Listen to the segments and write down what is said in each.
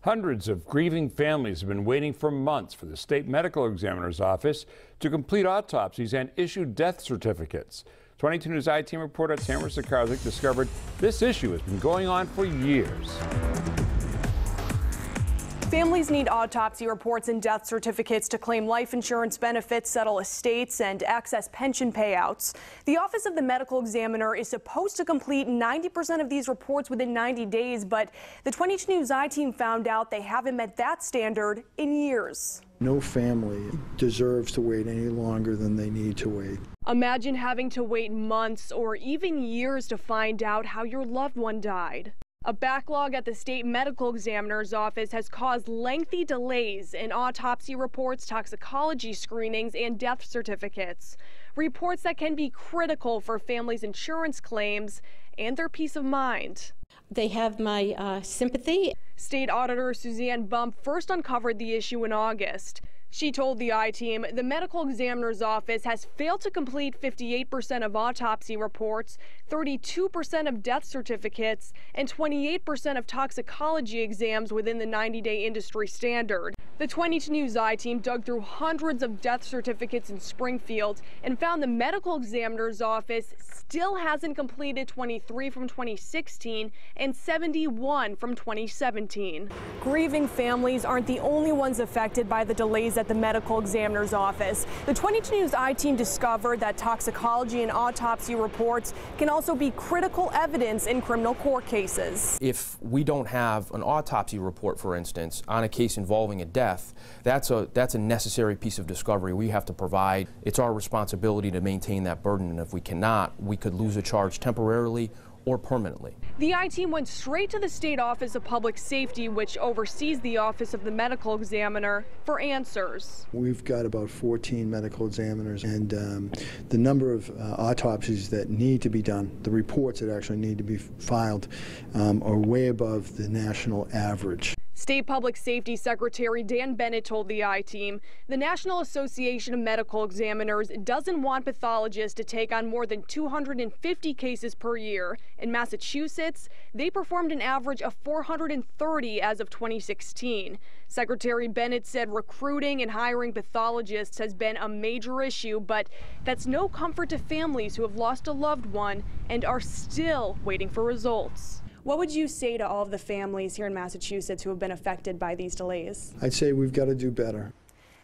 Hundreds of grieving families have been waiting for months for the state medical examiner's office to complete autopsies and issue death certificates. 22 News I-Team reporter Tamara Sakarzik discovered this issue has been going on for years. Families need autopsy reports and death certificates to claim life insurance benefits, settle estates, and access pension payouts. The Office of the Medical Examiner is supposed to complete 90% of these reports within 90 days, but the 22 News I-Team found out they haven't met that standard in years. No family deserves to wait any longer than they need to wait. Imagine having to wait months or even years to find out how your loved one died. A backlog at the state medical examiner's office has caused lengthy delays in autopsy reports, toxicology screenings, and death certificates. Reports that can be critical for families' insurance claims and their peace of mind. They have my sympathy. State Auditor Suzanne Bump first uncovered the issue in August. She told the I-Team the medical examiner's office has failed to complete 58% of autopsy reports, 32% of death certificates, and 28% of toxicology exams within the 90-day industry standard. The 22 News I-Team dug through hundreds of death certificates in Springfield and found the medical examiner's office still hasn't completed 23 from 2016 and 71 from 2017. Grieving families aren't the only ones affected by the delays at the medical examiner's office. The 22 News I-Team discovered that toxicology and autopsy reports can also be critical evidence in criminal court cases. If we don't have an autopsy report, for instance, on a case involving a death, that's a necessary piece of discovery we have to provide. It's our responsibility to maintain that burden, and if we cannot, we could lose a charge temporarily or permanently. The I-Team went straight to the State Office of Public Safety, which oversees the Office of the Medical Examiner, for answers. We've got about 14 medical examiners, and the number of autopsies that need to be done, the reports that actually need to be filed, are way above the national average. State Public Safety Secretary Dan Bennett told the I-Team the National Association of Medical Examiners doesn't want pathologists to take on more than 250 cases per year. In Massachusetts, they performed an average of 430 as of 2016. Secretary Bennett said recruiting and hiring pathologists has been a major issue, but that's no comfort to families who have lost a loved one and are still waiting for results. What would you say to all of the families here in Massachusetts who have been affected by these delays? I'd say we've got to do better.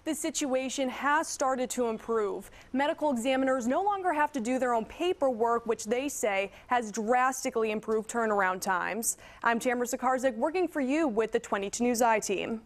The situation has started to improve. Medical examiners no longer have to do their own paperwork, which they say has drastically improved turnaround times. I'm Tamara Sakarzik, working for you with the 22 News I-Team.